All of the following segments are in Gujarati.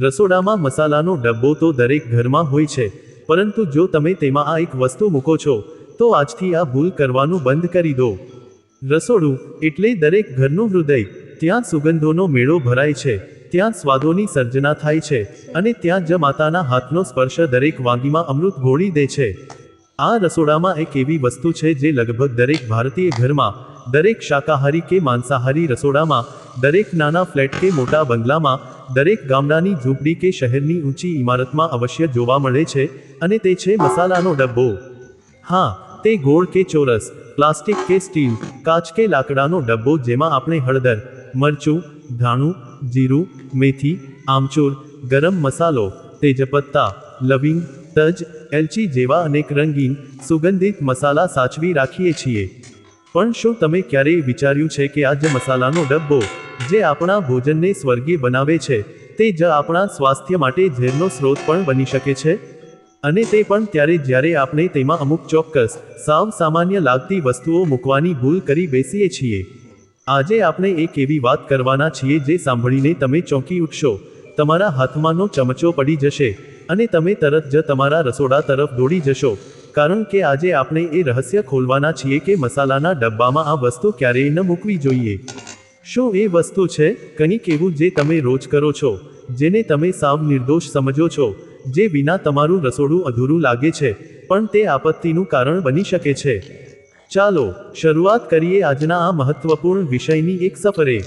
રસોડામાં મસાલાનો ડબ્બો તો દરેક ઘરમાં હોય છે, પરંતુ જો તમે તેમાં આ એક વસ્તુ મૂકો છો, તો આજથી આ ભૂલ કરવાનું બંધ કરી દો. રસોડું એટલે દરેક ઘરનું હૃદય. ત્યાં સુગંધોનો મેળો ભરાય છે, ત્યાં સ્વાદોની સર્જના થાય છે, અને ત્યાં જ માતાના હાથનો સ્પર્શ દરેક વાનગીમાં અમૃત ઘોળી દે છે. આ રસોડામાં એક એવી વસ્તુ છે જે લગભગ દરેક ભારતીય ઘરમાં, દરેક શાકાહારી કે માંસાહારી રસોડામાં, દરેક નાના ફ્લેટ કે મોટા બંગલામાં, દરેક ગામડાની ઝૂંપડી કે શહેરની ઊંચી ઇમારતમાં અવશ્ય જોવા મળે છે, અને તે છે મસાલાનો ડબ્બો. હા, તે ગોળ કે ચોરસ, પ્લાસ્ટિક કે સ્ટીલ, કાચ કે લાકડાનો ડબ્બો જેમાં આપણે હળદર, મરચું, ધાણું, જીરું, મેથી, આમચૂર, ગરમ મસાલો, તેજપત્તા, લવિંગ, તજ, એલચી જેવા અનેક રંગીન, સુગંધિત મસાલા સાચવી રાખીએ છીએ. પણ શું તમે ક્યારેય વિચાર્યું છે કે આ જ મસાલાનો ડબ્બો, જે આપણા ભોજનને સ્વર્ગીય બનાવે છે, તે જ આપણા સ્વાસ્થ્ય માટે ઝેરનો સ્રોત પણ બની શકે છે? અને તે પણ ત્યારે જ્યારે આપણે તેમાં અમુક ચોક્કસ, સાવ સામાન્ય લાગતી વસ્તુઓ મૂકવાની ભૂલ કરી બેસીએ છીએ. આજે આપણે એક એવી વાત કરવાના છીએ જે સાંભળીને તમે ચોંકી ઉઠશો, તમારા હાથમાંનો ચમચો પડી જશે, અને તમે તરત જ તમારા રસોડા તરફ દોડી જશો, કારણ કે આજે આપણે એ રહસ્ય ખોલવાના છીએ કે મસાલાના ડબ્બામાં આ વસ્તુ ક્યારેય ન મૂકવી જોઈએ. શું એ વસ્તુ છે કંઈક એવું જે તમે રોજ કરો છો, જેને તમે સાવ નિર્દોષ સમજો છો, જે વિના તમારું રસોડું અધૂરું લાગે છે, પણ તે આપત્તિનું કારણ બની શકે છે? ચાલો શરૂઆત કરીએ આજના આ મહત્વપૂર્ણ વિષયની એક સફરે.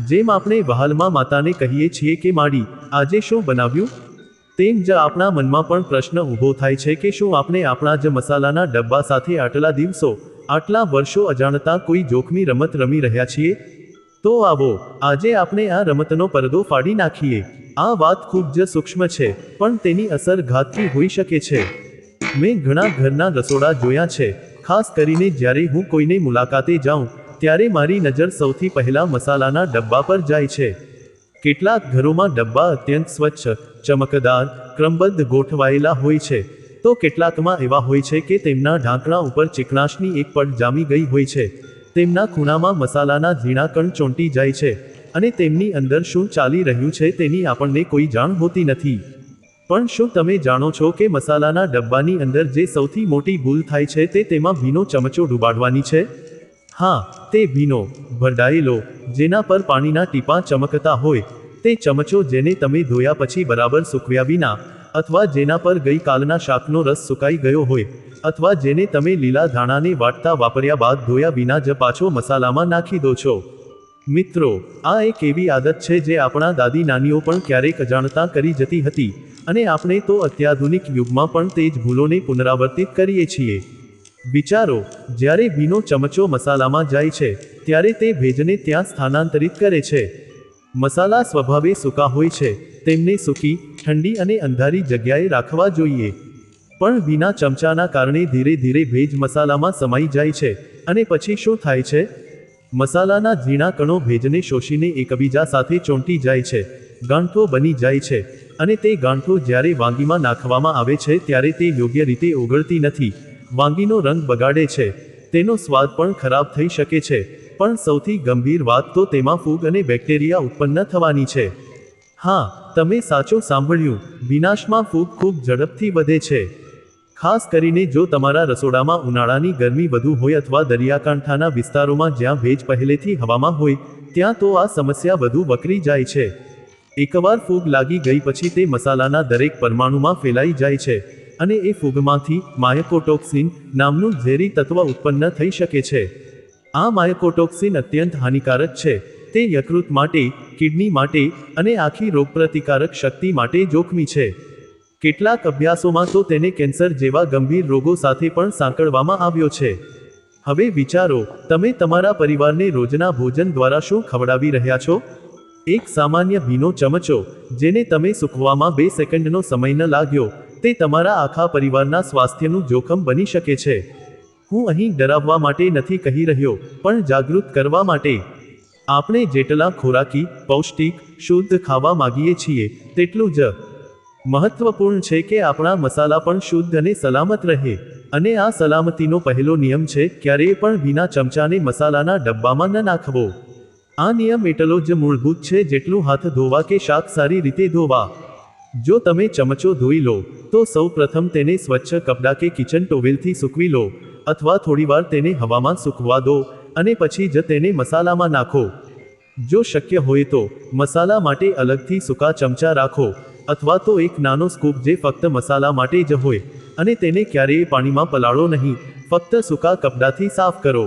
જેમ આપણે વહાલમાં માતાને કહીએ છીએ કે માડી, આજે શું બનાવ્યું? તેમ જ આપણા મનમાં પણ પ્રશ્ન ઊભો થાય છે કે શું આપણે આપણા જ મસાલાના ડબ્બા સાથે આટલા દિવસો, આટલા વર્ષો અજાણતા કોઈ જોખમી રમત રમી રહ્યા છીએ? તો આવો આજે આપણે આ રમતનો પડદો ફાડી નાખીએ. આ વાત ખૂબ જ સૂક્ષ્મ છે, પણ તેની અસર ઘાતકી હોઈ શકે છે. મેં ઘણા ઘરના રસોડા જોયા છે, ખાસ કરીને જ્યારે હું કોઈને મુલાકાતે જાઉં, ત્યારે મારી નજર સૌથી પહેલા મસાલાના ડબ્બા પર જાય છે. કેટલાક ઘરોમાં ડબ્બા અત્યંત સ્વચ્છ, ચમકદાર, ક્રમબદ્ધ ગોઠવાયેલા હોય છે, તો કેટલાકમાં એવા હોય છે કે તેમના ઢાંકણા ઉપર ચીકણાશની એક પડ જામી ગઈ હોય છે, તેમના ખૂણામાં મસાલાના ઝીણા કણ ચોંટી જાય છે, અને તેમની અંદર શું ચાલી રહ્યું છે તેની આપણને કોઈ જાણ હોતી નથી. પણ શું તમે જાણો છો કે મસાલાના ડબ્બાની અંદર જે સૌથી મોટી ભૂલ થાય છે તે તેમાં ભીનો ચમચો ડૂબાડવાની છે? હા, તે ભીનો, ભરડાયેલો, જેના પર પાણીના ટીપાં ચમકતા હોય, તે ચમચો જેને તમે ધોયા પછી બરાબર સૂકવ્યા વિના, અથવા જેના પર ગઈ કાલના શાકનો રસ સુકાઈ ગયો હોય, અથવા જેને તમે લીલા ધાણાને વાટતા વાપર્યા બાદ ધોયા વિના જ પાછો મસાલામાં નાખી દો છો. મિત્રો, આ એક એવી આદત છે જે આપણા દાદી નાનીઓ પણ ક્યારેક અજાણતા કરી જતી હતી, અને આપણે તો અત્યાધુનિક યુગમાં પણ તે જ ભૂલોને પુનરાવર્તિત કરીએ છીએ. વિચારો, જ્યારે ભીનો ચમચો મસાલામાં જાય છે, ત્યારે તે ભેજને ત્યાં સ્થાનાંતરિત કરે છે. મસાલા સ્વભાવે સૂકા હોય છે, તેમને સૂકી, ઠંડી અને અંધારી જગ્યાએ રાખવા જોઈએ. પણ ભીના ચમચાના કારણે ધીરે ધીરે ભેજ મસાલામાં સમાઈ જાય છે, અને પછી શું થાય છે? મસાલાના ઝીણા કણો ભેજને શોષીને એકબીજા સાથે ચોંટી જાય છે, ગાંઠો બની જાય છે, અને તે ગાંઠો જ્યારે વાનગીમાં નાખવામાં આવે છે ત્યારે તે યોગ્ય રીતે ઓગળતી નથી, વાનગીનો રંગ બગાડે છે, તેનો સ્વાદ પણ ખરાબ થઈ શકે છે, પણ સૌથી ગંભીર વાત તો તેમાં ફૂગ અને બેક્ટેરિયા ઉત્પન્ન થવાની છે. હા, તમે સાચું સાંભળ્યું, વિનાશમાં ફૂગ ખૂબ ઝડપથી વધે છે. ખાસ કરીને જો તમારા રસોડામાં ઉનાળાની ગરમી વધુ હોય અથવા દરિયાકાંઠાના વિસ્તારોમાં જ્યાં ભેજ પહેલેથી હવામાં હોય, ત્યાં તો આ સમસ્યા વધુ વકરી જાય છે. એકવાર ફૂગ લાગી ગઈ પછી તે મસાલાના દરેક પરમાણુમાં ફેલાઈ જાય છે, અને એ ફૂગમાંથી માયકોટોક્સિન નામનું ઝેરી તત્વ ઉત્પન્ન થઈ શકે છે. આ માયકોટોક્સિન અત્યંત હાનિકારક છે. તે યકૃત માટે, કિડની માટે, અને આખી રોગપ્રતિકારક શક્તિ માટે જોખમી છે. કેટલાક અભ્યાસોમાં તો તેને કેન્સર જેવા ગંભીર રોગો સાથે પણ સાંકળવામાં આવ્યો છે. હવે વિચારો, તમે તમારા પરિવારને રોજના ભોજન દ્વારા શું ખવડાવી રહ્યા છો? એક સામાન્ય ભીનો ચમચો, જેને તમે સૂકવવામાં 2 સેકન્ડનો સમય ન લાગ્યો, તે તમારા આખા પરિવારના સ્વાસ્થ્યનું જોખમ બની શકે છે. હું અહીં ડરાવવા માટે નથી કહી રહ્યો, પણ જાગૃત કરવા માટે. આપણે જેટલા ખોરાકી, પૌષ્ટિક, શુદ્ધ ખાવા માંગીએ છીએ, તેટલું જ મહત્વપૂર્ણ છે કે આપણા મસાલા પણ શુદ્ધ અને સલામત રહે. અને આ સલામતીનો પહેલો નિયમ છે, ક્યારેય પણ ભીના ચમચાને મસાલાના ડબ્બામાં ન નાખવો. આ નિયમ એટલો જ મૂળભૂત છે જેટલું હાથ ધોવા કે શાક સારી રીતે ધોવા. જો તમે ચમચો ધોઈ લો તો સૌ પ્રથમ તેને સ્વચ્છ કપડાં કે કિચન ટોવેલથી સૂકવી લો અથવા થોડીવાર તેને હવામાં સૂકવવા દો અને પછી જ તેને મસાલામાં નાખો. જો શક્ય હોય તો મસાલા માટે અલગથી સૂકા ચમચા રાખો અથવા તો એક નાનો સ્કૂપ જે ફક્ત મસાલા માટે જ હોય અને તેને ક્યારેય પાણીમાં પલાળો નહીં, ફક્ત સૂકા કપડાથી સાફ કરો.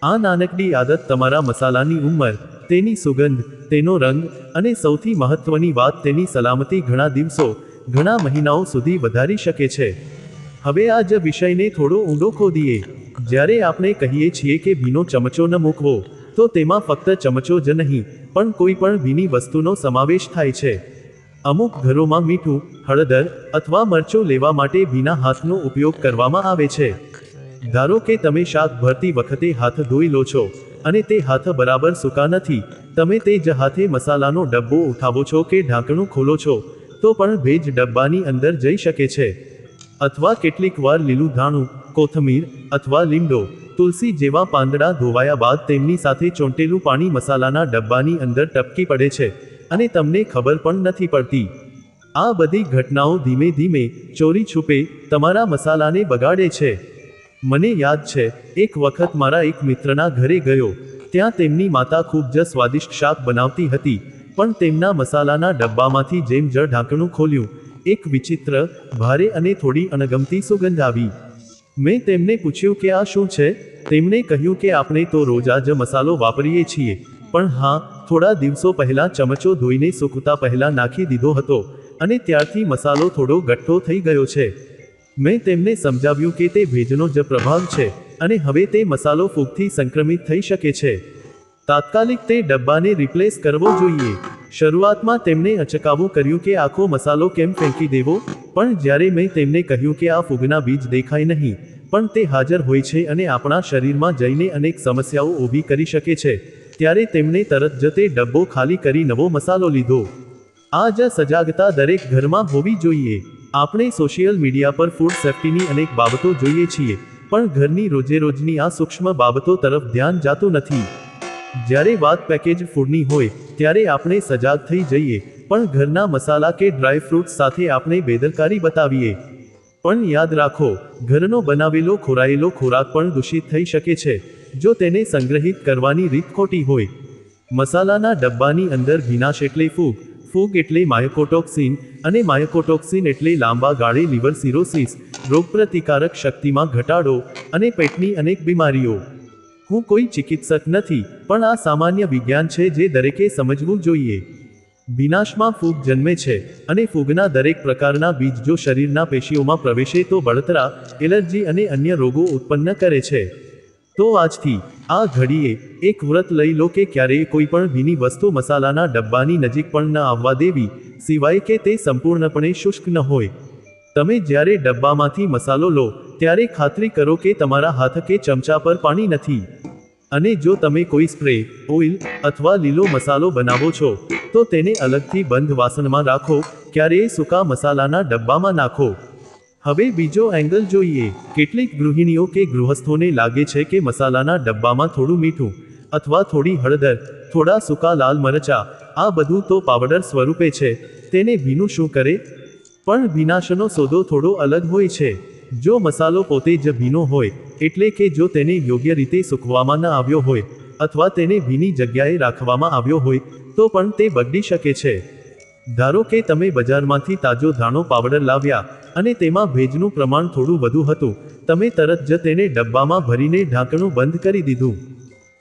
આ નાનકડી આદત તમારા મસાલાની ઉંમર, તેની સુગંધ, તેનો રંગ અને સૌથી મહત્વની વાત તેની સલામતી ઘણા દિવસો, ઘણા મહિનાઓ સુધી વધારી શકે છે. હવે આ જ વિષયને થોડો ઊંડો ખોદીએ. જ્યારે આપણે કહીએ છીએ કે ભીનો ચમચો ન મૂકવો, તો તેમાં ફક્ત ચમચો જ નહીં પણ કોઈ પણ ભીની વસ્તુનો સમાવેશ થાય છે. અમુક ઘરોમાં મીઠું, હળદર અથવા મરચું લેવા માટે ભીના હાથનો ઉપયોગ કરવામાં આવે છે. ધારો કે તમે શાક ભરતી વખતે હાથ ધોઈ લો છો અને તે હાથ બરાબર સૂકા નથી, તમે તે જ હાથે મસાલાનો ડબ્બો ઉઠાવો છો કે ઢાંકણું ખોલો છો, તો પણ ભેજ ડબ્બાની અંદર જઈ શકે છે. અથવા કેટલીક વાર લીલું ધાણું, કોથમીર અથવા લીમડો, તુલસી જેવા પાંદડા ધોવાયા બાદ તેમની સાથે ચોંટેલું પાણી મસાલાના ડબ્બાની અંદર ટપકી પડે છે અને તમને ખબર પણ નથી પડતી. આ બધી ઘટનાઓ ધીમે ધીમે, ચોરી છુપે, તમારા મસાલાને બગાડે છે. મને યાદ છે, એક વખત મારા એક મિત્રના ઘરે ગયો. ત્યાં તેમની માતા ખૂબ જ સ્વાદિષ્ટ શાક બનાવતી હતી, પણ તેમના મસાલાના ડબ્બામાંથી જેમ જ ઢાંકણું ખોલ્યું, એક વિચિત્ર, ભારે અને થોડી અણગમતી સુગંધ આવી. મેં તેમને પૂછ્યું કે આ શું છે? તેમણે કહ્યું કે આપણે તો રોજ આ જ મસાલો વાપરીએ છીએ, પણ હા, થોડા દિવસો પહેલા ચમચો ધોઈને સૂકવતા પહેલા નાખી દીધો હતો અને ત્યારથી મસાલો થોડો ગઠ્ઠો થઈ ગયો છે. મેં તેમને સમજાવ્યું કે તે ભેજનો જ પ્રભાવ છે અને હવે તે મસાલો ફૂગથી સંક્રમિત થઈ શકે છે. તાત્કાલિક તે ડબ્બાને રિપ્લેસ કરવો જોઈએ. શરૂઆતમાં તેમણે અચકાવું કર્યું કે આખો મસાલો કેમ ફેંકી દેવો, પણ જ્યારે મેં તેમને કહ્યું કે આ ફૂગના બીજ દેખાય નહીં, પણ તે હાજર હોય છે અને આપણા શરીરમાં જઈને અનેક સમસ્યાઓ ઊભી કરી શકે છે, ત્યારે તેમણે તરત જ તે ડબ્બો ખાલી કરી નવો મસાલો લીધો. આ જ સજાગતા દરેક ઘરમાં હોવી જોઈએ. આપણે સોશિયલ મીડિયા પર ફૂડ સેફ્ટીની અનેક બાબતો જોઈએ છીએ, પણ ઘરની રોજેરોજની આ સૂક્ષ્મ બાબતો તરફ ધ્યાન જાતું નથી. જ્યારે વાત પેકેજ ફૂડની હોય ત્યારે આપણે સજાગ થઈ જઈએ, પણ ઘરના મસાલા કે ડ્રાય ફ્રૂટ્સ સાથે આપણે બેદરકારી બતાવીએ. પણ યાદ રાખો, ઘરનો બનાવેલો ખોરાયેલો ખોરાક પણ દૂષિત થઈ શકે છે જો તેને સંગ્રહિત કરવાની રીત ખોટી હોય. મસાલાના ડબ્બાની અંદર ભીનાશ એટલે ફૂગ, ફૂગ એટલે માયોકોટોક્સિન અને માયોકોટોક્સિન એટલે લાંબા ગાળે લીવર સિરોસિસ, રોગપ્રતિકારક શક્તિમાં ઘટાડો અને પેટની અનેક બીમારીઓ. હું કોઈ ચિકિત્સક નથી, પણ આ સામાન્ય વિજ્ઞાન છે જે દરેકે સમજવું જોઈએ. ભીનાશમાં ફૂગ જન્મે છે અને ફૂગના દરેક પ્રકારના બીજ જો શરીરના પેશીઓમાં પ્રવેશે તો બળતરા, એલર્જી અને અન્ય રોગો ઉત્પન્ન કરે છે. તો આજથી, આ ઘડીએ, એક વ્રત લઈ લો કે ક્યારેય કોઈ પણ ભીની વસ્તુ મસાલાના ડબ્બાની નજીક પણ ન આવવા દેવી, સિવાય કે તે સંપૂર્ણપણે શુષ્ક ન હોય. તમે જ્યારે ડબ્બામાંથી મસાલો લો ત્યારે ખાતરી કરો કે તમારા હાથ કે ચમચા પર પાણી નથી. અને જો તમે કોઈ સ્પ્રે, ઓઇલ અથવા લીલો મસાલો બનાવો છો, તો તેને અલગથી બંધ વાસણમાં રાખો, ક્યારેય સૂકા મસાલાના ડબ્બામાં નાખો. હવે બીજો એંગલ જોઈએ. કેટલીક ગૃહિણીઓ કે ગૃહસ્થોને લાગે છે કે મસાલાના ડબ્બામાં થોડું મીઠું અથવા થોડી હળદર, થોડા સૂકા લાલ મરચાં, આ બધું તો પાવડર સ્વરૂપે છે, તેને ભીનું શું કરે? પણ ભીનાશનો સોદો થોડો અલગ હોય છે. જો મસાલો પોતે જ ભીનો હોય, એટલે કે જો તેને યોગ્ય રીતે સૂકવવામાં ન આવ્યો હોય અથવા તેને ભીની જગ્યાએ રાખવામાં આવ્યો હોય, તો પણ તે બગડી શકે છે. ધારો કે તમે બજારમાંથી તાજો ધાણો પાવડર લાવ્યા અને તેમાં ભેજનું પ્રમાણ થોડું વધુ હતું, તમે તરત જ તેને ડબ્બામાં ભરીને ઢાંકણું બંધ કરી દીધું.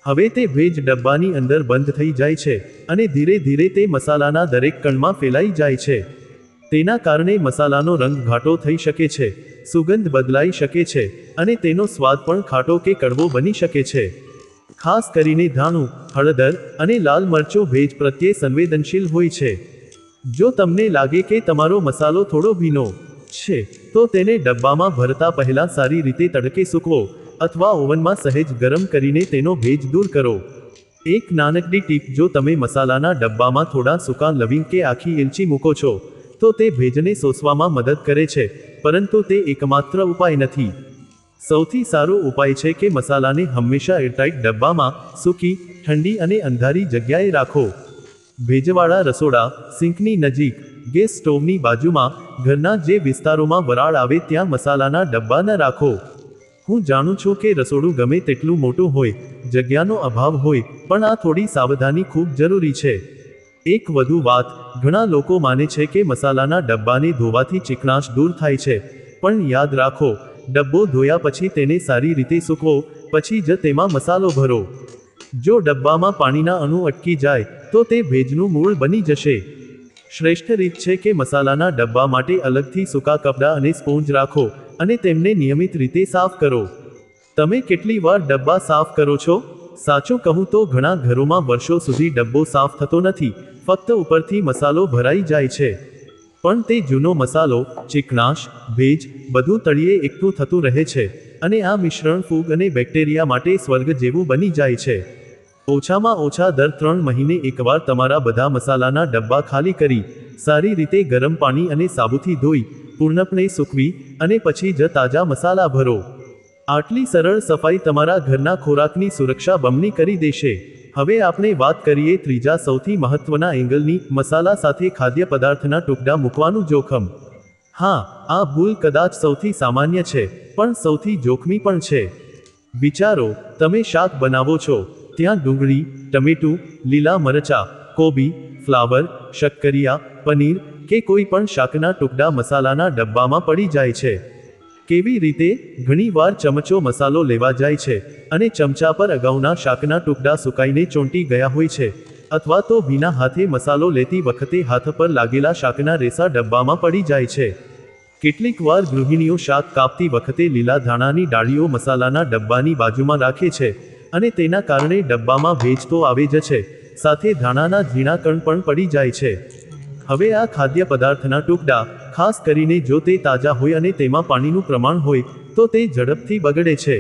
હવે તે ભેજ ડબ્બાની અંદર બંધ થઈ જાય છે અને ધીરે ધીરે તે મસાલાના દરેક કણમાં ફેલાઈ જાય છે. તેના કારણે મસાલાનો રંગ ઘાટો થઈ શકે છે, સુગંધ બદલાઈ શકે છે અને તેનો સ્વાદ પણ ખાટો કે કડવો બની શકે છે. ખાસ કરીને ધાણું, હળદર અને લાલ મરચું ભેજ પ્રત્યે સંવેદનશીલ હોય છે. જો તમને લાગે કે તમારો મસાલો થોડો ભીનો છે, તો તેને ડબ્બામાં ભરતા પહેલા સારી રીતે તડકે સૂકવો અથવા ઓવનમાં સહેજ ગરમ કરીને તેનો ભેજ દૂર કરો. એક નાનકડી ટીપ: જો તમે મસાલાના ડબ્બામાં થોડા સૂકા લવિંગ કે આખી એલચી મૂકો છો, તો તે ભેજને શોષવામાં મદદ કરે છે, પરંતુ તે એકમાત્ર ઉપાય નથી. સૌથી સારો ઉપાય છે કે મસાલાને હંમેશા એરટાઇટ ડબ્બામાં, સૂકી, ઠંડી અને અંધારી જગ્યાએ રાખો. ભેજવાળા રસોડા, સિંકની નજીક, ગેસ સ્ટોવની બાજુમાં ઘરના જે વિસ્તારોમાં વરાળ આવે ત્યાં મસાલાના ડબ્બા ન રાખો. હું જાણું છું કે રસોડું ગમે તેટલું મોટું હોય, જગ્યાનો અભાવ હોય, પણ આ થોડી સાવધાની ખૂબ જરૂરી છે. એક વધુ વાત, ઘણા લોકો માને છે કે મસાલાના ડબ્બાને ધોવાથી ચીકણાશ દૂર થાય છે, પણ યાદ રાખો, ડબ્બો ધોયા પછી તેને સારી રીતે સૂકવો, પછી જ તેમાં મસાલો ભરો. જો ડબ્બામાં પાણીના અણુ અટકી જાય તો તે ભેજનું મૂળ બની જશે. શ્રેષ્ઠ રીત છે કે મસાલાના ડબ્બા માટે અલગથી સૂકા કપડાં અને સ્પોન્જ રાખો અને તેમને નિયમિત રીતે સાફ કરો. તમે કેટલી વાર ડબ્બા સાફ કરો છો? સાચું કહું તો ઘણા ઘરોમાં વર્ષો સુધી ડબ્બો સાફ થતો નથી, ફક્ત ઉપરથી મસાલો ભરાઈ જાય છે. પણ તે જૂનો મસાલો, ચીકણાશ, ભેજ, બધું તળિયે એકઠું થતું રહે છે, અને આ મિશ્રણ ફૂગ અને બેક્ટેરિયા માટે સ્વર્ગ જેવું બની જાય છે. ઓછામાં ઓછા દર 3 મહિને એકવાર તમારા બધા મસાલાના ડબ્બા ખાલી કરી, સારી રીતે ગરમ પાણી અને સાબુથી ધોઈ, પૂર્ણપણે સૂકવી, અને પછી જ તાજા મસાલા ભરો. આટલી સરળ સફાઈ તમારા ઘરના ખોરાકની સુરક્ષા બમણી કરી દેશે. હવે આપણે વાત કરીએ ત્રીજા સૌથી મહત્વના એંગલની, મસાલા સાથે ખાદ્ય પદાર્થના ટુકડા મૂકવાનું જોખમ. હા, આ ભૂલ કદાચ સૌથી સામાન્ય છે, પણ સૌથી જોખમી પણ છે. વિચારો, તમે શાક બનાવો છો, ત્યાં ડુંગળી, ટમેટું, લીલા મરચાં, કોબી, ફ્લાવર, શક્કરિયા, પનીર કે કોઈ પણ શાકના ટુકડા મસાલાના ડબ્બામાં પડી જાય છે. કેવી રીતે? ઘણીવાર ચમચો મસાલો લેવા જાય છે, અને ચમચા પર અગાઉના શાકના ટુકડા સુકાઈને ચોંટી ગયા હોય છે, અથવા તો ભીના હાથે મસાલો લેતી વખતે હાથ પર લાગેલા શાકના રેસા ડબ્બામાં પડી જાય છે. કેટલીક વાર ગૃહિણીઓ શાક કાપતી વખતે લીલા ધાણાની ડાળીઓ મસાલાના ડબ્બાની બાજુમાં રાખે છે, અને તેના કારણે ડબ્બામાં ભેજ તો આવે જ છે, સાથે ધાણાના ઝીણા કણ પણ પડી જાય છે. હવે આ ખાદ્ય પદાર્થના ટુકડા, ખાસ કરીને જો તે તાજા હોય અને તેમાં પાણીનું પ્રમાણ હોય, તો તે ઝડપથી બગડે છે.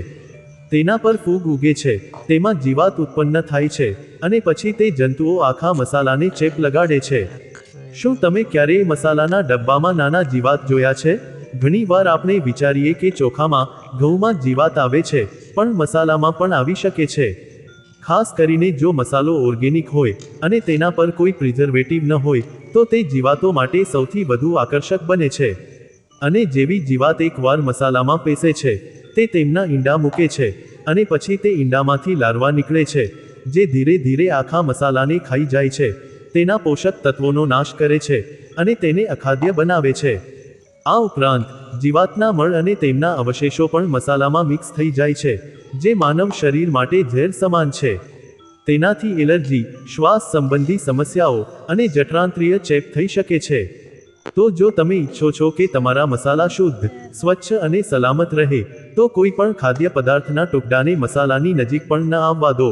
તેના પર ફૂગ ઉગે છે, તેમાં જીવાત ઉત્પન્ન થાય છે, અને પછી તે જંતુઓ આખા મસાલાને ચેપ લગાડે છે. શું તમે ક્યારેય મસાલાના ડબ્બામાં નાના જીવાત જોયા છે? ઘણીવાર આપણે વિચારીએ કે ચોખામાં, ઘઉંમાં જીવાત આવે છે, પણ મસાલામાં પણ આવી શકે છે. ખાસ કરીને જો મસાલો ઓર્ગેનિક હોય અને તેના પર કોઈ પ્રિઝર્વેટિવ ન હોય, તો તે જીવાતો માટે સૌથી વધુ આકર્ષક બને છે. અને જેવી જીવાત એકવાર મસાલામાં પેસે છે, તે તેમના ઈંડા મૂકે છે, અને પછી તે ઈંડામાંથી લાર્વા નીકળે છે, જે ધીરે ધીરે આખા મસાલાને ખાઈ જાય છે, તેના પોષક તત્વોનો નાશ કરે છે, અને તેને અખાદ્ય બનાવે છે. આ ઉપરાંત, જીવાતના મળ અને તેમના અવશેષો પણ મસાલામાં મિક્સ થઈ જાય છે, જે માનવ શરીર માટે ઝેર સમાન છે. તેનાથી એલર્જી, શ્વાસ સંબંધી સમસ્યાઓ, અને જઠરાંત્રિય ચેપ થઈ શકે છે. તો જો તમે ઈચ્છો છો કે તમારા મસાલા શુદ્ધ, સ્વચ્છ અને સલામત રહે, તો કોઈ પણ ખાદ્ય પદાર્થના ટુકડાને મસાલાની નજીક પણ ન આવવા દો.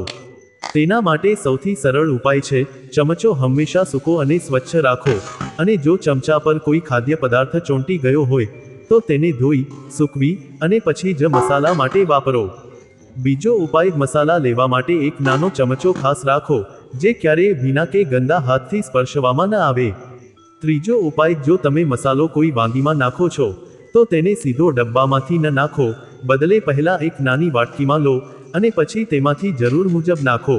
તેના માટે સૌથી સરળ ઉપાય છે, ચમચો હંમેશા સૂકો અને સ્વચ્છ રાખો, અને જો ચમચા પર કોઈ ખાદ્ય પદાર્થ ચોંટી ગયો હોય, તો તેને ધોઈ, સૂકવી, અને પછી જ મસાલા માટે વાપરો. બીજો ઉપાય, મસાલા લેવા માટે એક નાનો ચમચો ખાસ રાખો, જે ક્યારેય ભીના કે ગંદા હાથથી સ્પર્શવામાં ન આવે. ત્રીજો ઉપાય, જો તમે મસાલો કોઈ વાનગીમાં નાખો છો, તો તેને સીધો ડબ્બામાંથી ન નાખો, બદલે પહેલા એક નાની વાટકીમાં લો, અને પછી તેમાંથી જરૂર મુજબ નાખો.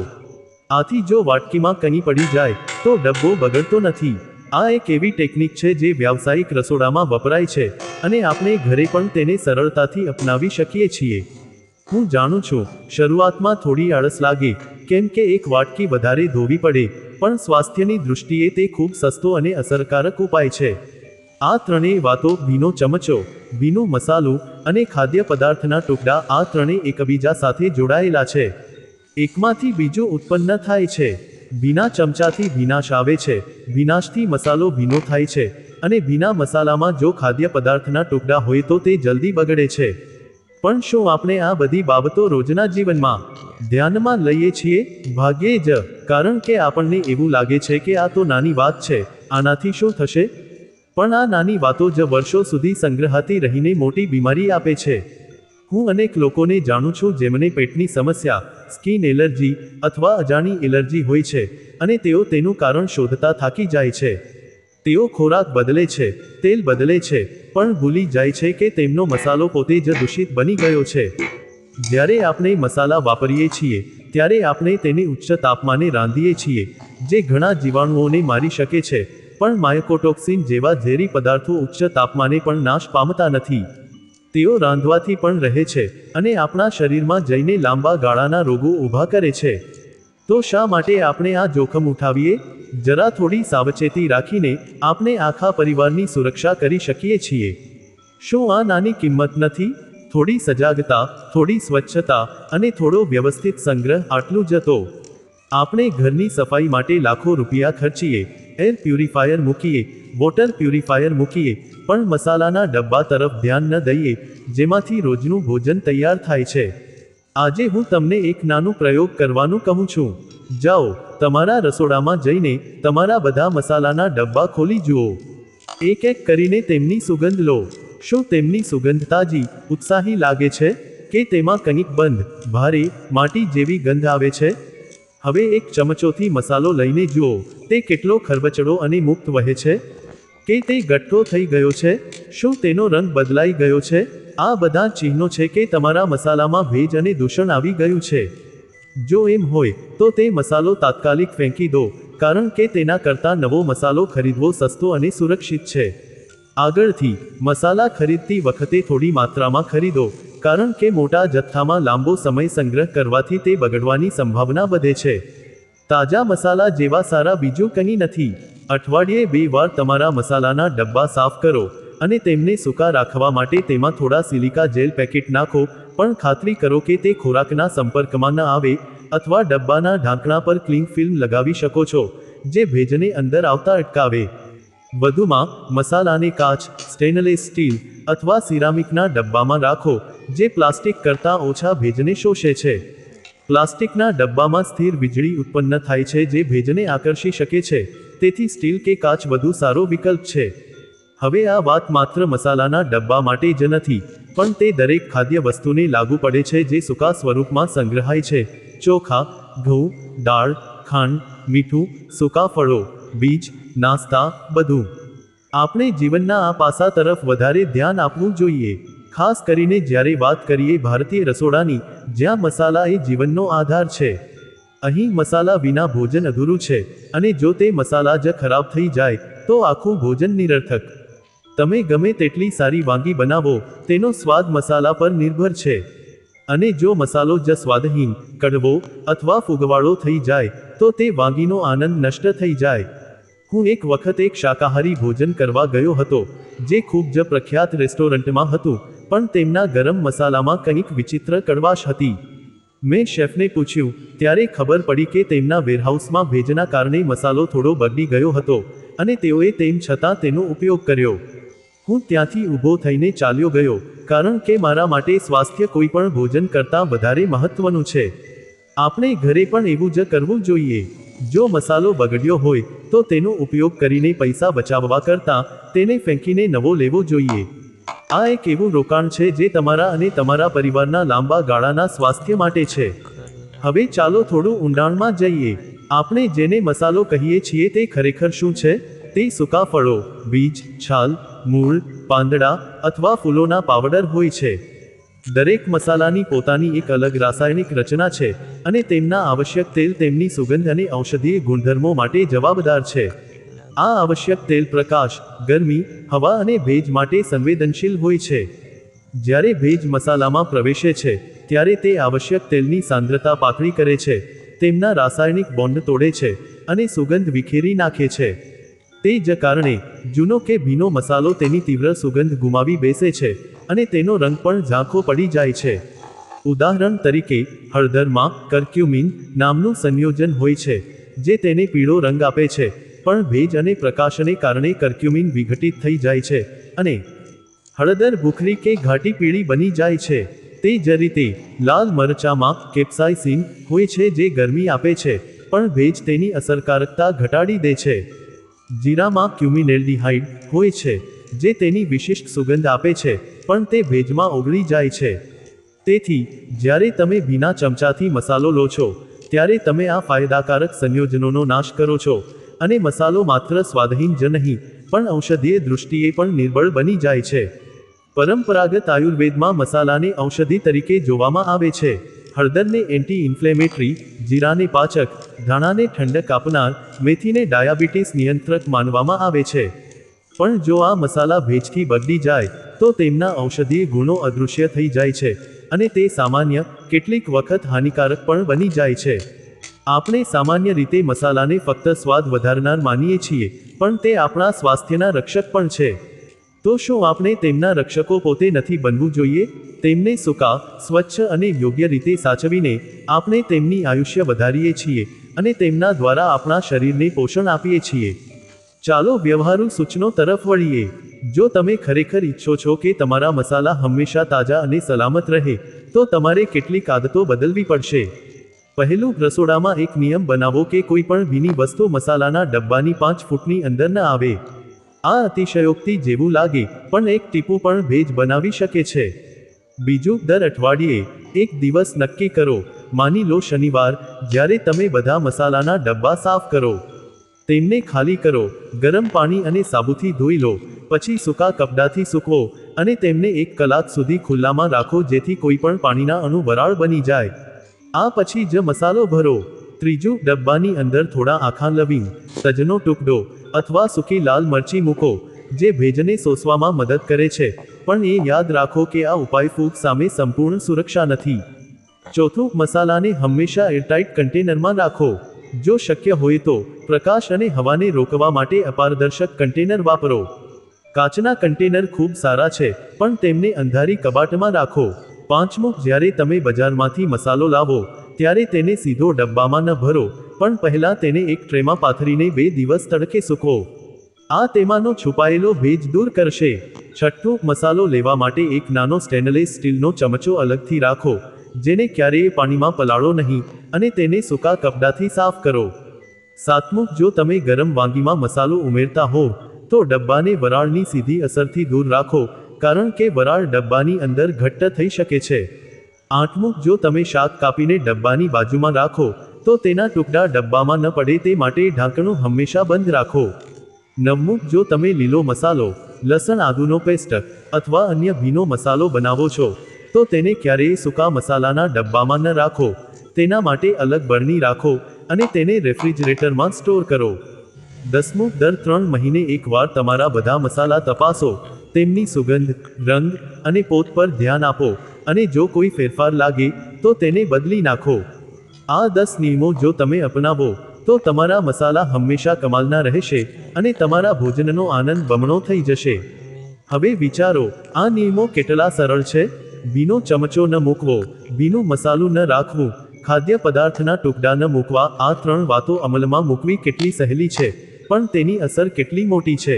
આથી જો વાટકીમાં કંઈ પડી જાય, તો ડબ્બો બગડતો નથી. આ એક એવી ટેકનિક છે જે વ્યાવસાયિક રસોડામાં વપરાય છે, અને આપણે ઘરે પણ તેને સરળતાથી અપનાવી શકીએ છીએ. હું જાણું છું, શરૂઆતમાં થોડી આળસ લાગે, કેમ કે એક વાટકી વધારે ધોવી પડે, પણ સ્વાસ્થ્યની દૃષ્ટિએ તે ખૂબ સસ્તો અને અસરકારક ઉપાય છે. આ ત્રણેય વાતો, ભીનો ચમચો, ભીનું મસાલું, અને ખાદ્ય પદાર્થના ટુકડા, આ ત્રણેય એકબીજા સાથે જોડાયેલા છે. એકમાંથી બીજું ઉત્પન્ન થાય છે. ભીના ચમચાથી ભીનાશ આવે છે, ભીનાશથી મસાલો ભીનો થાય છે, અને ભીના મસાલામાં જો ખાદ્ય પદાર્થના ટુકડા હોય તો તે જલ્દી બગડે છે. પણ શું આપણે આ બધી બાબતો રોજના જીવનમાં ધ્યાનમાં લઈએ છીએ? ભાગ્યે જ, કારણ કે આપણને એવું લાગે છે કે આ તો નાની વાત છે, આનાથી શું થશે? પણ આ નાની વાતો જ વર્ષો સુધી સંગ્રહાતી રહીને મોટી બીમારી આપે છે. હું અનેક લોકોને જાણું છું જેમને પેટની સમસ્યા, સ્કિન એલર્જી, અથવા અજાણી એલર્જી હોય છે, અને તેઓ તેનું કારણ શોધતા થાકી જાય છે. તેઓ ખોરાક બદલે છે, તેલ બદલે છે, પણ ભૂલી જાય છે કે તેમનો મસાલો પોતે જ દૂષિત બની ગયો છે. જ્યારે આપણે મસાલા વાપરીએ છીએ, ત્યારે આપણે તેને ઉચ્ચ તાપમાને રાંધીએ છીએ, જે ઘણા જીવાણુઓને મારી શકે છે, પણ માયકોટોક્સિન જેવા ઝેરી પદાર્થો ઉચ્ચ તાપમાને પણ નાશ પામતા નથી. તેઓ રાંધવાથી પણ રહે છે અને આપણા શરીરમાં જઈને લાંબા ગાળાના રોગો ઊભા કરે છે. તો શા માટે આપણે આ જોખમ ઉઠાવીએ? જરા થોડી સાવચેતી રાખીને આપણે આખા પરિવારની સુરક્ષા કરી શકીએ છીએ. શું આ નાની કિંમત નથી? થોડી સજાગતા, થોડી સ્વચ્છતા અને થોડો વ્યવસ્થિત સંગ્રહ, આટલું જ તો. આપણે ઘરની સફાઈ માટે લાખો રૂપિયા ખર્ચીએ, એર પ્યુરિફાયર મૂકીએ, વોટર પ્યુરિફાયર મૂકીએ, પણ મસાલાના ડબ્બા તરફ ધ્યાન ન દઈએ, જેમાંથી રોજનું ભોજન તૈયાર થાય છે. આજે હું તમને એક નાનું પ્રયોગ કરવાનું કહું છું. જાઓ, તમારા રસોડામાં જઈને તમારા બધા મસાલાના ડબ્બા ખોલી જુઓ. એક એક કરીને તેમની સુગંધ લો. શું તેમની સુગંધ તાજી, ઉત્સાહી લાગે છે? કે તેમાં કંઈક બંધ, ભારે, માટી જેવી ગંધ આવે છે? હવે એક ચમચોથી મસાલો લઈને જુઓ, તે કેટલો ખરબચડો અને મુક્ત વહે છે? કે તે ગઠ્ઠો થઈ ગયો છે? શું તેનો રંગ બદલાઈ ગયો છે? આ બધા ચિહ્નો છે કે તમારા મસાલામાં ભેજ અને દૂષણ આવી ગયું છે. જો એમ હોય તો તે મસાલો તાત્કાલિક ફેંકી દો, કારણ કે તેના કરતાં નવો મસાલો ખરીદવો સસ્તો અને સુરક્ષિત છે. આગળથી મસાલા ખરીદતી વખતે થોડી માત્રામાં ખરીદો, કારણ કે મોટા જથ્થામાં લાંબો સમય સંગ્રહ કરવાથી તે બગડવાની સંભાવના વધે છે. તાજા મસાલા જેવા સારા બીજું કંઈ નથી. અઠવાડિયે 2 વાર તમારા મસાલાના ડબ્બા સાફ કરો અને તેમને સૂકા રાખવા માટે તેમાં થોડા સિલિકા જેલ પેકેટ નાખો, પણ ખાતરી કરો કે તે ખોરાકના સંપર્કમાં ન આવે, અથવા ડબ્બાના ઢાંકણા પર ક્લિંગ ફિલ્મ લગાવી શકો છો, જે ભેજને અંદર આવતા અટકાવે. વધુમાં, મસાલાને કાચ, સ્ટેનલેસ સ્ટીલ અથવા સિરામિકના ડબ્બામાં રાખો, જે પ્લાસ્ટિક કરતાં ઓછા ભેજને શોષે છે. પ્લાસ્ટિકના ડબ્બામાં સ્થિર વીજળી ઉત્પન્ન થાય છે જે ભેજને આકર્ષી શકે છે, તેથી સ્ટીલ કે કાચ વધુ સારો વિકલ્પ છે. હવે આ વાત માત્ર મસાલાના ડબ્બા માટે જ નથી, પણ તે દરેક ખાદ્ય વસ્તુને લાગુ પડે છે જે સૂકા સ્વરૂપમાં સંગ્રહાય છે. ચોખા, ઘઉં, દાળ, ખાંડ, મીઠું, સૂકા ફળો, બીજ, નાસ્તા, બધું. આપણે જીવનના આ પાસા તરફ વધારે ધ્યાન આપવું જોઈએ, ખાસ કરીને જ્યારે વાત કરીએ ભારતીય રસોડાની, જ્યાં મસાલા એ જીવનનો આધાર છે. અહીં મસાલા વિના ભોજન અધૂરું છે, અને જો તે મસાલા જ ખરાબ થઈ જાય તો આખું ભોજન નિરર્થક. તમે ગમે તેટલી સારી વાનગી બનાવો, તેનો સ્વાદ મસાલા પર નિર્ભર છે. અને જો મસાલો જ સ્વાદહીન, કડવો અથવા ફૂગવાળો થઈ જાય તો તે વાનગીનો આનંદ નષ્ટ થઈ જાય. હું એક વખત એક શાકાહારી ભોજન કરવા ગયો હતો, જે ખૂબ જ પ્રખ્યાત રેસ્ટોરન્ટમાં હતું, પણ તેમના ગરમ મસાલામાં કંઈક વિચિત્ર કડવાશ હતી. મેં શેફને પૂછ્યું, ત્યારે ખબર પડી કે તેમના વેરહાઉસમાં ભેજના કારણે મસાલો થોડો બગડી ગયો હતો, અને તેઓએ તેમ છતાં તેનો ઉપયોગ કર્યો. હું ત્યાંથી ઊભો થઈને ચાલ્યો ગયો, કારણ કે મારા માટે સ્વાસ્થ્ય કોઈ પણ ભોજન કરતાં વધારે મહત્વનું છે. આપણે ઘરે પણ એવું જ કરવું જોઈએ. જો મસાલો બગડ્યો હોય તો તેનો ઉપયોગ કરીને પૈસા બચાવવા કરતાં તેને ફેંકીને નવો લેવો જોઈએ. આ એક એવું રોકાણ છે જે તમારા અને તમારા પરિવારના લાંબા ગાળાના સ્વાસ્થ્ય માટે છે. હવે ચાલો થોડું ઊંડાણમાં જઈએ. આપણે જેને મસાલો કહીએ છીએ તે ખરેખર શું છે? તે સૂકા ફળો, બીજ, છાલ, મૂળ, પાંદડા અથવા ફૂલોના પાવડર હોય છે. દરેક મસાલાની પોતાની એક અલગ રાસાયણિક રચના છે, અને તેમના આવશ્યક તેલ તેમની સુગંધ અને ઔષધીય ગુણધર્મો માટે જવાબદાર છે. આ આવશ્યક તેલ પ્રકાશ, ગરમી, હવા અને ભેજ માટે સંવેદનશીલ હોય છે. જ્યારે ભેજ મસાલામાં પ્રવેશે છે, ત્યારે તે આવશ્યક તેલની સાંદ્રતા પાતળી કરે છે, તેમના રાસાયણિક બોન્ડ તોડે છે, અને સુગંધ વિખેરી નાખે છે. તે જ કારણે જૂનો કે ભીનો મસાલો તેની તીવ્ર સુગંધ ગુમાવી બેસે છે, અને તેનો રંગ પણ ઝાંખો પડી જાય છે. ઉદાહરણ તરીકે, હળદરમાં કર્ક્યુમિન નામનું સંયોજન હોય છે, જે તેને પીળો રંગ આપે છે, પણ ભેજ અને પ્રકાશને કારણે કર્ક્યુમિન વિઘટિત થઈ જાય છે, અને હળદર ભૂખરી કે ઘાટી પીળી બની જાય છે. તે જ રીતે, લાલ મરચામાં કેપ્સાઇસિન હોય છે જે ગરમી આપે છે, પણ ભેજ તેની અસરકારકતા ઘટાડી દે છે. જીરામાં ક્યુમિનેલ્ડિહાઇડ હોય છે, જે તેની વિશિષ્ટ સુગંધ આપે છે, પણ તે ભેજમાં ઓગળી જાય છે. તેથી, જ્યારે તમે ભીના ચમચાથી મસાલો લો છો, ત્યારે તમે આ ફાયદાકારક સંયોજનોનો નાશ કરો છો, અને મસાલો માત્ર સ્વાદહીન જ નહીં, પણ ઔષધીય દૃષ્ટિએ પણ નિર્બળ બની જાય છે. પરંપરાગત આયુર્વેદમાં મસાલાને ઔષધિ તરીકે જોવામાં આવે છે. હળદરને એન્ટી ઇન્ફ્લેમેટરી, જીરાને પાચક, ધાણાને ઠંડક આપનાર, મેથીને ડાયાબિટીસ નિયંત્રક માનવામાં આવે છે. પણ જો આ મસાલા ભેજથી બગડી જાય તો તેમના ઔષધીય ગુણો અદૃશ્ય થઈ જાય છે અને તે સામાન્ય, કેટલીક વખત હાનિકારક પણ બની જાય છે. આપણે સામાન્ય રીતે મસાલાને ફક્ત સ્વાદ વધારનાર માનીએ છીએ, પણ તે આપણા સ્વાસ્થ્યના રક્ષક પણ છે. તો શું આપણે તેમના રક્ષકો પોતે નથી બનવું જોઈએ? તેમને સૂકા, સ્વચ્છ અને યોગ્ય રીતે સાચવીને આપણે તેમની આયુષ્ય વધારીએ છીએ અને તેમના દ્વારા આપણા શરીરને પોષણ આપીએ છીએ. ચાલો વ્યવહારુ સૂચનો તરફ વળીએ. જો તમે ખરેખર ઈચ્છો છો કે તમારા મસાલા હંમેશા તાજા અને સલામત રહે, તો તમારે કેટલીક આદતો બદલવી પડશે. પહેલું, રસોડામાં એક નિયમ બનાવો કે કોઈ પણ ભીની વસ્તુ મસાલાના ડબ્બાની 5 ફૂટની અંદર ન આવે. આ અતિશયોક્તિ જેવું લાગે, પણ એક ટીપું પણ ભેજ બનાવી શકે છે. બીજું, દર અઠવાડિયે એક દિવસ નક્કી કરો, માની લો શનિવાર, જ્યારે તમે બધા મસાલાના ડબ્બા સાફ કરો. તેમને ખાલી કરો, ગરમ પાણી અને સાબુથી ધોઈ લો, પછી સૂકા કપડાથી સૂકવો અને તેમને 1 કલાક સુધી ખુલ્લામાં રાખો જેથી કોઈ પણ પાણીના અણુ વરાળ બની જાય. આ પછી જ મસાલો ભરો. ત્રીજું, ડબ્બાની અંદર થોડા આખા લવિંગ, તજનો ટુકડો અથવા સૂકી લાલ મરચી મૂકો, જે ભેજને શોષવામાં મદદ કરે છે, પણ એ યાદ રાખો કે આ ઉપાય ફૂગ સામે સંપૂર્ણ સુરક્ષા નથી. ચોથું, મસાલાને હંમેશા એરટાઇટ કન્ટેનરમાં રાખો. જો શક્ય હોય તો પ્રકાશ અને હવાને રોકવા માટે અપારદર્શક કન્ટેનર વાપરો. કાચના કન્ટેનર ખૂબ સારા છે, પણ તેમને અંધારી કબાટમાં રાખો. પાંચમું, જ્યારે તમે બજારમાંથી મસાલો લાવો ત્યારે તેને સીધો ડબ્બામાં ન ભરો, પણ પહેલા તેને એક ટ્રેમાં પાથરીને 2 દિવસ તડકે સૂકવો. આ તેમાંનો છુપાયેલો ભેજ દૂર કરશે. છઠ્ઠું, મસાલો લેવા માટે એક નાનો સ્ટેનલેસ સ્ટીલનો ચમચો અલગથી રાખો, જેને ક્યારેય પાણીમાં પલાળો નહીં, અને તેને સૂકા કપડાથી સાફ કરો. સાતમું, જો તમે ગરમ વાનગીમાં મસાલો ઉમેરતા હોવ તો ડબ્બાને વરાળની સીધી અસરથી દૂર રાખો, કારણ કે વરાળ ડબ્બાની અંદર ઘટ્ટ થઈ શકે છે. આઠમું, જો તમે શાક કાપીને ડબ્બાની બાજુમાં રાખો તો તેના ટુકડા ડબ્બામાં ન પડે તે માટે ઢાંકણું હંમેશા બંધ રાખો. નવમું, જો તમે લીલો મસાલો, લસણ આદુનો પેસ્ટ અથવા અન્ય ભીનો મસાલો બનાવો છો તો તેને ક્યારેય સૂકા મસાલાના ડબ્બામાં ન રાખો. તેના માટે અલગ બરણી રાખો અને તેને રેફ્રિજરેટરમાં સ્ટોર કરો. 10મું, દર 3 મહિને એકવાર તમારા બધા મસાલા તપાસો, તેમની સુગંધ, રંગ અને પોત પર ધ્યાન આપો, અને જો કોઈ ફેરફાર લાગે તો તેને બદલી નાખો. આ 10 નિયમો જો તમે અપનાવો તો તમારા મસાલા હંમેશા કમાલના રહેશે અને તમારા ભોજનનો આનંદ બમણો થઈ જશે. હવે વિચારો, આ નિયમો કેટલા સરળ છે. ભીનો ચમચો ન મૂકવો, ભીનું મસાલું ન રાખવું, ખાદ્ય પદાર્થના ટુકડા ન મૂકવા. આ 3 વાતો અમલમાં મૂકવી કેટલી સહેલી છે, પણ તેની અસર કેટલી મોટી છે.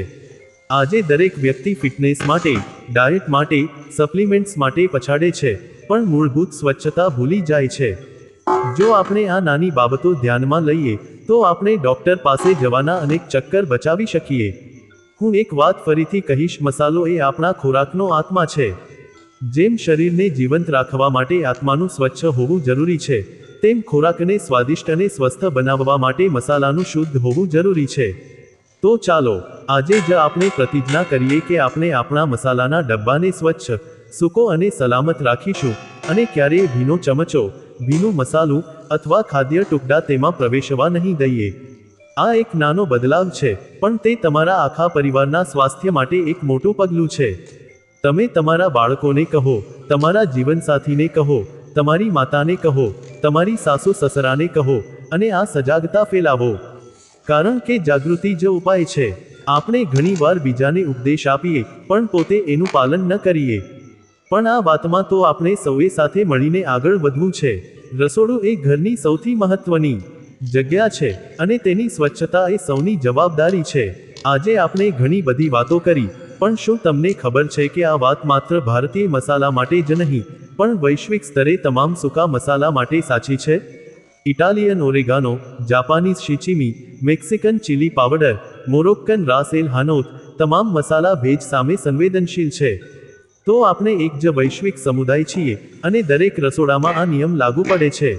આજે દરેક વ્યક્તિ ફિટનેસ માટે, ડાયટ માટે, સપ્લિમેન્ટ્સ માટે પછાડે છે, પણ મૂળભૂત સ્વચ્છતા ભૂલી જાય છે. જો આપણે આ નાની બાબતો ધ્યાનમાં લઈએ તો આપણે ડોક્ટર પાસે જવાના અનેક ચક્કર બચાવી શકીએ. હું એક વાત ફરીથી કહીશ, મસાલો એ આપણા ખોરાકનો આત્મા છે. જેમ શરીરને જીવંત રાખવા માટે આત્માનું સ્વચ્છ હોવું જરૂરી છે, તેમ ખોરાકને સ્વાદિષ્ટ અને સ્વસ્થ બનાવવા માટે મસાલાનું શુદ્ધ હોવું જરૂરી છે. તો ચાલો આજે જ આપણે પ્રતિજ્ઞા કરીએ કે આપણે આપણા મસાલાના ડબ્બાને સ્વચ્છ, સૂકો અને સલામત રાખીશું, અને ક્યારેય ભીનો ચમચો, ભીનું મસાલું અથવા ખાદ્ય ટુકડા તેમાં પ્રવેશવા નહીં દઈએ. આ એક નાનો બદલાવ છે, પણ તે તમારા આખા પરિવારના સ્વાસ્થ્ય માટે એક મોટું પગલું છે. તમે તમારા બાળકોને કહો, તમારા જીવનસાથીને કહો, તમારી માતાને કહો, તમારી સાસુ સસરાને કહો, અને આ સજાગતા ફેલાવો. કારણ કે જાગૃતિ જ ઉપાય છે. આપણે ઘણીવાર બીજાને ઉપદેશ આપીએ, પણ પોતે એનું પાલન ન કરીએ. પણ આ વાતમાં તો આપણે સૌએ સાથે મળીને આગળ વધવું છે. રસોડું એ ઘરની સૌથી મહત્વની જગ્યા છે, અને તેની સ્વચ્છતા એ સૌની જવાબદારી છે. આજે આપણે ઘણી બધી વાતો કરી, પણ શું તમને ખબર છે કે આ વાત માત્ર ભારતીય મસાલા માટે જ નહીં, પણ વૈશ્વિક સ્તરે તમામ સૂકા મસાલા માટે સાચી છે? Italian oregano, Japanese shichimi, Mexican chilli powder, Moroccan ras el hanout, તમામ મસાલા ભેજ સામે સંવેદનશીલ છે. તો આપણે એક જ વૈશ્વિક સમુદાય છીએ, અને દરેક રસોડામાં આ નિયમ લાગુ પડે છે.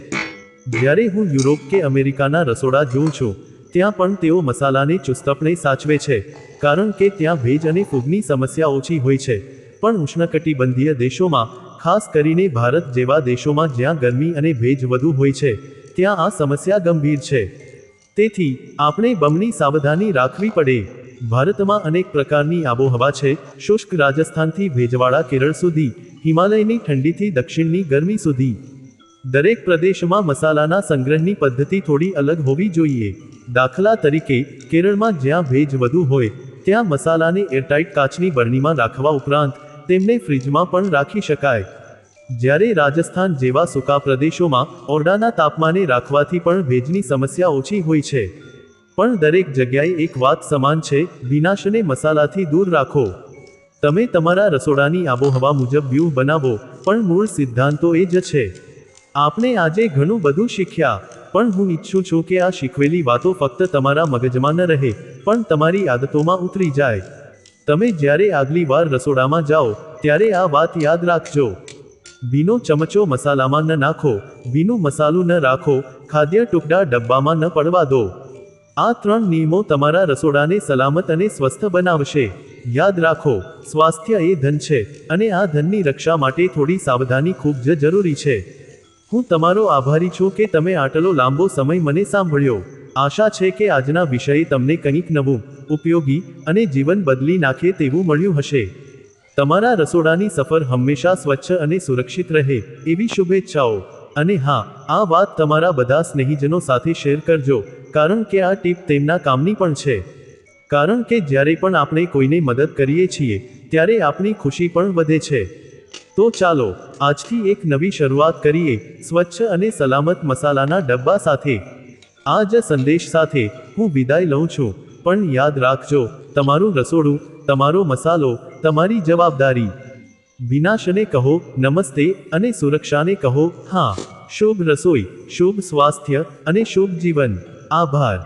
જ્યારે હું યુરોપ કે અમેરિકાના રસોડા જોઉં છું, ત્યાં પણ તેઓ મસાલાને ચુસ્તપણે સાચવે છે, કારણ કે ત્યાં ભેજ અને ફૂગની સમસ્યા ઓછી હોય છે. પણ ઉષ્ણકટિબંધીય દેશોમાં, ખાસ કરીને ભારત જેવા દેશોમાં જ્યાં ગરમી અને ભેજ વધુ હોય છે ત્યાં આ સમસ્યા ગંભીર છે. તેથી આપણે બમણી સાવધાની રાખવી પડે. ભારતમાં અનેક પ્રકારની આબોહવા છે, શુષ્ક રાજસ્થાનથી ભેજવાળા કેરળ સુધી, હિમાલયની ઠંડીથી દક્ષિણની ગરમી સુધી. દરેક પ્રદેશમાં મસાલાના સંગ્રહની પદ્ધતિ થોડી અલગ હોવી જોઈએ. દાખલા તરીકે, કેરળમાં જ્યાં ભેજ વધુ હોય ત્યાં મસાલાને એરટાઇટ કાચની બરણીમાં રાખવા ઉપરાંત તેમને ફ્રીજમાં પણ રાખી શકાય. જ્યારે રાજસ્થાન જેવા સૂકા પ્રદેશોમાં ઓરડાના તાપમાને રાખવાથી પણ ભેજની સમસ્યા ઓછી હોય છે. પણ દરેક જગ્યાએ એક વાત સમાન છે, ભીનાશને મસાલાથી દૂર રાખો. તમે તમારા રસોડાની આબોહવા મુજબ વ્યૂહ બનાવો, પણ મૂળ સિદ્ધાંતો એ જ છે. આપણે આજે ઘણું બધું શીખ્યા, પણ હું ઈચ્છું છું કે આ શીખવેલી વાતો ફક્ત તમારા મગજમાં ન રહે, પણ તમારી આદતોમાં ઉતરી જાય. તમે જ્યારે આગલી વાર રસોડામાં જાઓ ત્યારે આ વાત યાદ રાખજો. ભીનો ચમચો મસાલામાં ન નાખો, ભીનું મસાલું ન રાખો, ખાદ્ય ટુકડા ડબ્બામાં ન પડવા દો. આ 3 નિયમો તમારા રસોડાને સલામત અને સ્વસ્થ બનાવશે. યાદ રાખો, સ્વાસ્થ્ય એ ધન છે, અને આ ધનની રક્ષા માટે થોડી સાવધાની ખૂબ જ જરૂરી છે. હું તમારો આભારી છું કે તમે આટલો લાંબો સમય મને સાંભળ્યો. આશા છે કે આજના વિષયે તમને કંઈક નવું, ઉપયોગી અને જીવન બદલી નાખે તેવું મળ્યું હશે. તમારા રસોડાની સફર હંમેશા સ્વચ્છ અને સુરક્ષિત રહે એવી શુભેચ્છાઓ. અને હા, આ વાત તમારા બધા સ્નેહીજનો સાથે શેર કરજો, કારણ કે આ ટીપ તેમના કામની પણ છે. કારણ કે જ્યારે પણ આપણે કોઈને મદદ કરીએ છીએ ત્યારે આપણી ખુશી પણ વધે છે. તો ચાલો આજથી એક નવી શરૂઆત કરીએ, સ્વચ્છ અને સલામત મસાલાના ડબ્બા સાથે. આ જ સંદેશ સાથે હું વિદાય લઉં છું, પણ યાદ રાખજો, તમારું રસોડું, તમારો મસાલો, તમારી જવાબદારી. વિનાશને કહો નમસ્તે અને સુરક્ષાને કહો હા. શુભ રસોઈ, શુભ સ્વાસ્થ્ય અને શુભ જીવન. આભાર.